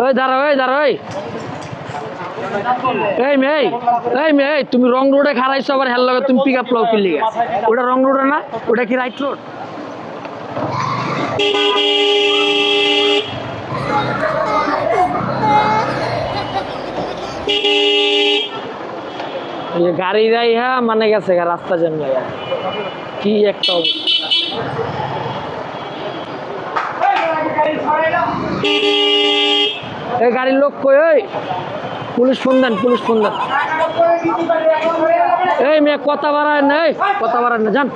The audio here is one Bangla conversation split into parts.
ওই দাঁড়া ওই দাঁড়া ওই এই মেয়ে তুমি রং রোডে খারাইছো আবার হেল লাগে তুমি পিক আপ লাও কিনলি ওটা রং রোডে না ওটা কি রাইট রোড গাড়ি যাই হ্যাঁ মানে গেছে রাস্তা জ্যাম লাগা কি একটা এই গাড়ির লোক কই ওই পুলিশ ফোন দেন এই মেয়ে কথা বাড়ায় না কথা বাড়ায় না জান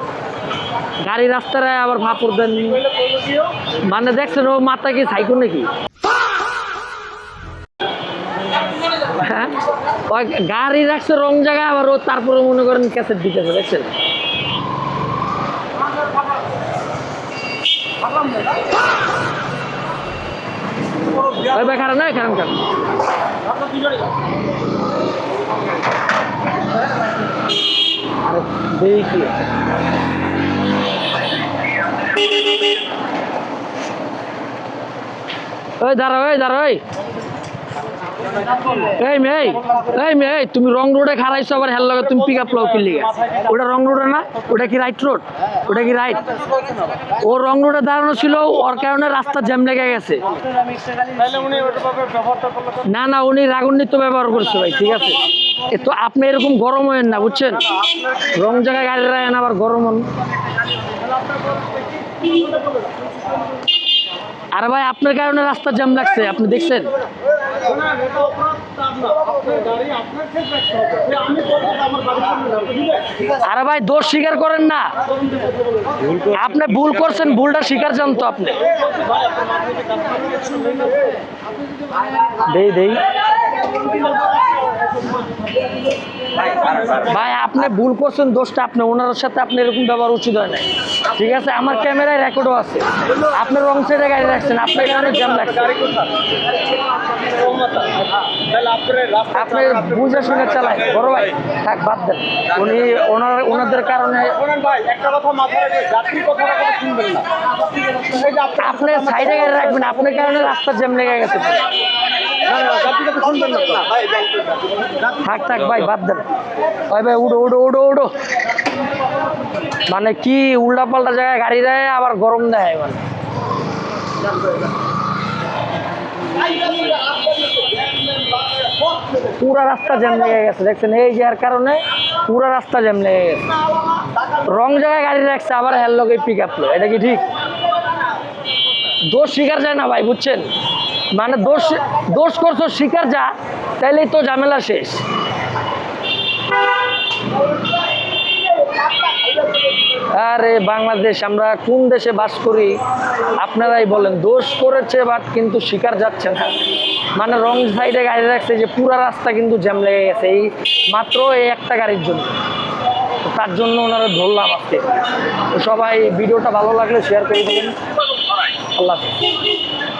গাড়ি রাস্তায় আবার ভাপুর দেন মানে দেখছেন ও মাথা কি সাইকো নাকি হ্যাঁ গাড়ি রাখছে রং জায়গায় আবার ও তারপরে মনে করেন ক্যাসেট দিতেছে দেখছেন ওই ভাই খারাপ না খারাপ দেখি ওই দাঁড়া ওই এই মেয়ে তুমি রং রোডে খারাইছো আবার হেল লাগে তুমি পিক আপ লাও কিনলি ওটা রং রোডে না ওটা কি রাইট রোড ওটা কি রাইট ও রং রোডে দাঁড়ানো ছিল ওর কারণে রাস্তা জ্যাম লেগে গেছে না উনি রাগান্বিত ব্যবহার করছে ভাই ঠিক আছে তো আপনি এরকম গরম হয়েন না বুঝছেন রং জায়গায় গাড়ি রাখেন আবার গরম হন আরে ভাই আপনার কারণে রাস্তা জ্যাম লাগছে আপনি দেখছেন আরে ভাই দোষ স্বীকার করেন না আপনি ভুল করছেন ভুলটা স্বীকার জানতো আপনি দেই ভাই আপনি ভুল করছেন দোষটা আপনি ওনার সাথে আপনি এরকম ব্যবহার উচিত হয় না ঠিক আছে আমার ক্যামেরায় রেকর্ডও আছে আপনি রং সাইডে গাড়ি রাখছেন আপনার কারণে জ্যাম লাগছে আপনি বুঝে শুনে চালায় বড় ভাই থাক বাদ দেন উনি ওনাদের কারণে আপনি সাইডে গাড়ি রাখবেন আপনার কারণে রাস্তা জ্যাম লেগে গেছে থাক ভাই বাদ দেন ভাই উড়ো মানে কি উল্টা পাল্টা জায়গায় গাড়ি দেয় আবার গরম দেয় মানে পুরা রাস্তা জ্যাম লেগে গেছে দেখছেন এই যার কারণে পুরা রাস্তা জ্যাম লেগে গেছে রং জায়গায় গাড়ি রাখছে আবার হেল লগে পিক আপ লো এটা কি ঠিক দোষ স্বীকার যায় না ভাই বুঝছেন মানে দোষ করছো স্বীকার যা তাইলেই তো ঝামেলা শেষ আরে বাংলাদেশ আমরা কোন দেশে বাস করি আপনারাই বলেন দোষ করেছে বাট কিন্তু স্বীকার যাচ্ছে না মানে রং সাইডে গাড়ি রাখছে যে পুরা রাস্তা কিন্তু জ্যাম লেগে গেছে এই মাত্র এই একটা গাড়ির জন্য তার জন্য ওনারা ধরলাম আজকে তো সবাই ভিডিওটা ভালো লাগলে শেয়ার করে দেবেন আল্লাহ হাফেজ